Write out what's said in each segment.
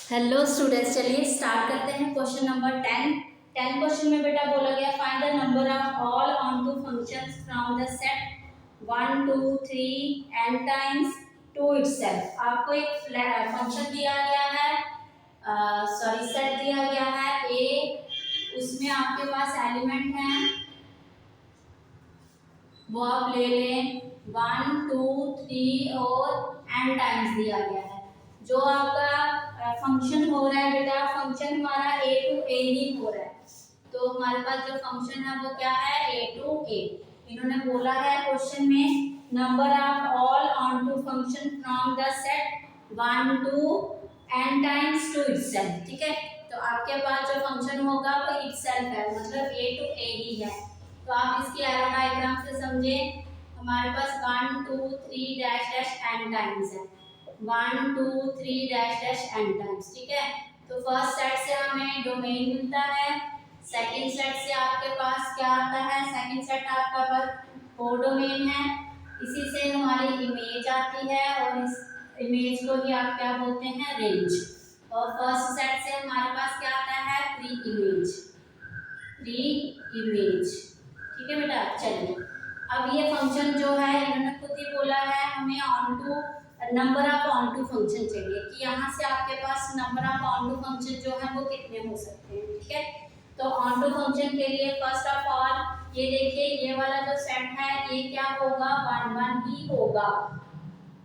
Hello students, चलिए start करते हैं। क्वेश्चन नंबर 10 क्वेश्चन में बेटा बोला गया find the number of all onto functions from the set 1 2 3 n times to itself. आपको एक फंक्शन दिया गया है, सॉरी सेट दिया गया है ए, उसमें आपके पास एलिमेंट हैं, वो आप ले लें 1 2 3 और n टाइम्स दिया गया है। जो आपका फंक्शन हो रहा है बेटा, फंक्शन हमारा ए टू ए ही हो रहा है। तो हमारे पास जो फंक्शन है वो क्या है, ए टू ए। इन्होंने बोला है क्वेश्चन में number of all onto function from the set 1 to n times to itself. ठीक है, तो आपके पास जो फंक्शन होगा वो इटसेल्फ है, मतलब ए टू ए ही है। तो आप इसकी एरो डायग्राम से समझे, हमारे पास 1 2 3 डैश डैश n टाइम्स है, 1 2 3 डैश डैश n टाइम्स। ठीक है, तो फर्स्ट सेट से हमें डोमेन मिलता है, सेकंड सेट से आपके पास क्या आता है, सेकंड सेट आपका पास कोडोमेन है, इसी से हमारी इमेज आती है और इस इमेज को ही आप क्या बोलते हैं, रेंज। और फर्स्ट सेट से हमारे पास क्या आता है, प्री इमेज, प्री इमेज। ठीक है बेटा, चलिए अब ये फंक्शन जो है इन्होंने खुद ही बोला है हमें onto number of onto function चाहिए कि यहाँ से आपके पास number of onto function जो है वो कितने हो सकते हैं। ठीक है, तो ऑन टू फंक्शन के लिए फर्स्ट ऑफ ऑल ये देखिए, ये वाला जो सेट है ये क्या होगा, 1 1 ही होगा,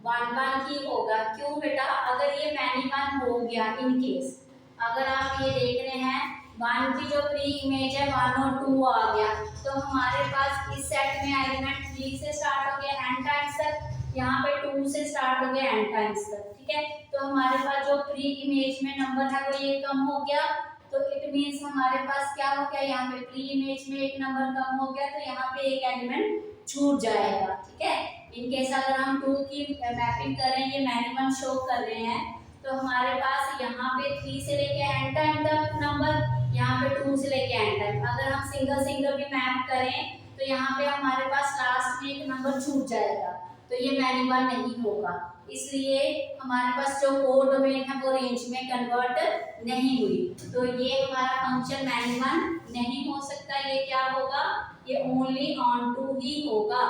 1 1 ही होगा। क्यों बेटा, अगर ये मैनी 1 हो गया, इन केस अगर आप ये देख रहे हैं 1 की जो प्री इमेज है 1 और 2 आ गया, तो हमारे पास इस सेट में एलिमेंट 3 से स्टार्ट हो गया n टाइम्स तक, यहाँ पे 2 से स्टार्ट हो गया n टाइम्स तक। ठीक है, तो हमारे पास जो प्री इमेज में नंबर है वो ये कम हो गया, तो इट मीन्स हमारे पास क्या हो गया, यहाँ पे प्री इमेज में एक नंबर कम हो गया, तो यहाँ पे एक एलिमेंट छूट जाएगा। ठीक है, इन केस अगर हम 2 की मैपिंग करें, ये मैक्सिमम शो कर रहे हैं, तो हमारे पास यहाँ पे 3 से लेके n टाइम तक नंबर, यहाँ पे 2 से लेके n टाइम। अगर हम सिंगल सिंगल भी मैप करें तो यहाँ पे हमारे पास लास्ट में एक नंबर छूट जाएगा, तो ये मैनिमल नहीं होगा, इसलिए हमारे पास जो कोड डोमेन है वो रेंज में कन्वर्ट नहीं हुई, तो ये हमारा फंक्शन मैनिमल नहीं हो सकता। ये क्या होगा, ये ओनली ऑन टू ही होगा,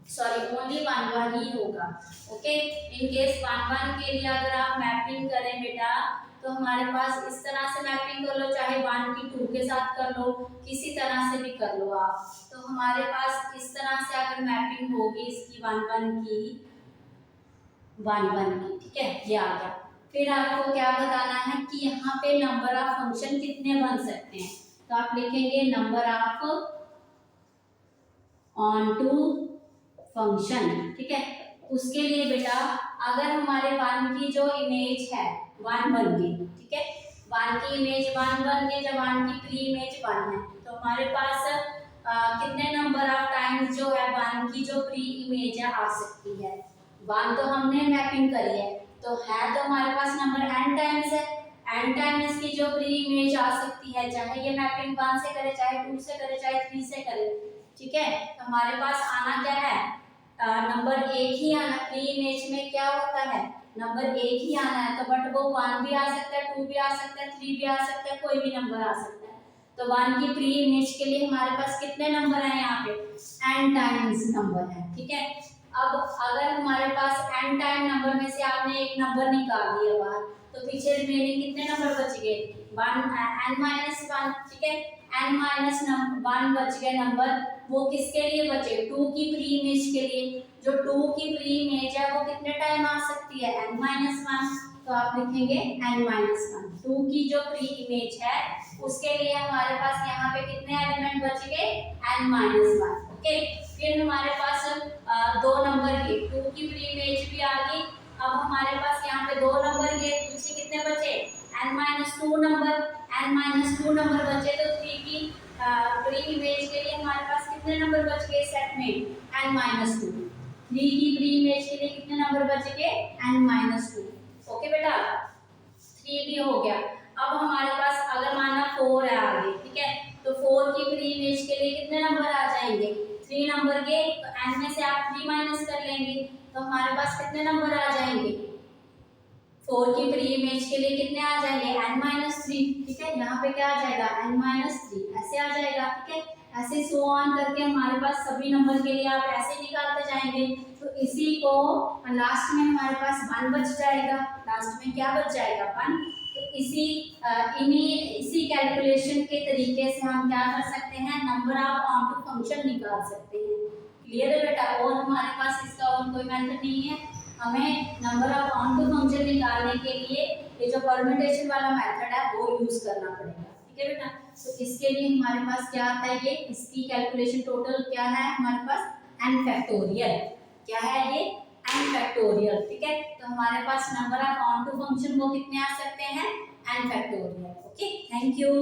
सॉरी ओनली 1 1 ही होगा। ओके, इन केस 1 1 के लिए अगर आप मैपिंग करें बेटा, तो हमारे पास इस तरह से मैपिंग कर लो, चाहे 1 की 2 के साथ कर लो, किसी तरह से भी कर लो आप। तो हमारे पास इस तरह से अगर मैपिंग होगी इसकी 1 1 की, 1 1 की, ठीक है, ये आ गया। फिर आपको क्या बताना है कि यहाँ पे नंबर ऑफ फंक्शन कितने बन सकते हैं, तो आप लिखेंगे number of onto function. ठीक है, उसके लिए बेटा अगर हमारे 1 की जो इमेज है 1 बन गई, ठीक है, 1 की इमेज 1 बन गई, जब 1 की प्री इमेज 1 है, तो हमारे पास कितने नंबर ऑफ टाइम्स जो है 1 की जो प्री इमेज है आ सकती है। 1 तो हमने मैपिंग करी है, तो हमारे पास नंबर n टाइम्स है, n टाइम्स की जो प्री इमेज आ सकती है, चाहे ये मैपिंग 1 से करे, चाहे 2 से करे, चाहे 3 से करे। ठीक है, तो हमारे पास आना क्या है, नंबर एक ही आना, प्री इमेज में क्या होता है, नंबर एक ही आना है, तो बट वो 1 भी आ सकता है, 2 भी आ सकता है, 3 भी आ सकता है, कोई भी नंबर आ सकता है। तो 1 की प्री इमेज के लिए हमारे पास कितने नंबर हैं, यहाँ पे n टाइम्स नंबर है। ठीक है, अब अगर हमारे पास n टाइम नंबर में से आपने एक नंबर निकाल दिया बाहर, तो पीछे रिमेनिंग कितने नंबर बच गए, 1 n-1। ठीक है, n-1 बच गए नंबर, वो किसके लिए बचे, 2 की प्री इमेज के लिए। जो 2 की प्री इमेज है वो कितने टाइम आ सकती है, n-1, तो आप लिखेंगे n-1। 2 की जो प्री इमेज है उसके लिए हमारे पास यहाँ पे कितने एलिमेंट बच गए, n-1। ओके, फिर हमारे पास दो नंबर के 2 की प्री इमेज भी आ गई, अब हमारे पास यहाँ पे 2 नंबर के पीछे कितने बचे, n-2 नंबर, n-2 नंबर बचे, तो 3 की प्री इमेज के लिए हमारे पास कितने नंबर बच गए सेट में, n-2। 3 की प्री इमेज के लिए कितने नंबर बच गए, n-2। ओके बेटा, 3 भी हो गया। अब हमारे पास अगर माना 4 है आगे, ठीक है, तो 4 की प्री इमेज के लिए कितने नंबर आ जाएंगे, 3 नंबर के, तो n में से आप 3 माइनस कर लेंगे, तो हमारे पास कितने नंबर आ जाएंगे, 4 की प्री इमेज के लिए कितने आ जाएंगे n-3, ठीक है। यहाँ पे क्या आ जाएगा n-3 ऐसे आ जाएगा, ठीक है। ऐसे सो ऑन करके हमारे पास सभी नंबर के लिए आप ऐसे निकालते जाएंगे। तो इसी को लास्ट में हमारे पास 1 बच जाएगा, लास्ट में क्या बच जाएगा 1। तो इसी कैलकुलेशन के तरीके से हम क्या कर सकते हैं, number of onto function निकाल सकते हैं। क्लियर है बेटा। और हमारे पास इसका और कोई मेथड नहीं है, हमें number of onto function निकालने के लिए ये जो परम्यूटेशन वाला मेथड है वो यूज करना पड़ेगा, ठीक है बेटा। तो इसके लिए हमारे पास क्या आता है, ये इसकी कैलकुलेशन टोटल क्या है हमारे पास n फैक्टोरियल, क्या है ये n फैक्टोरियल, ठीक है। तो हमारे पास number of onto function वो कितने आ सकते हैं n factorial. Okay, thank you.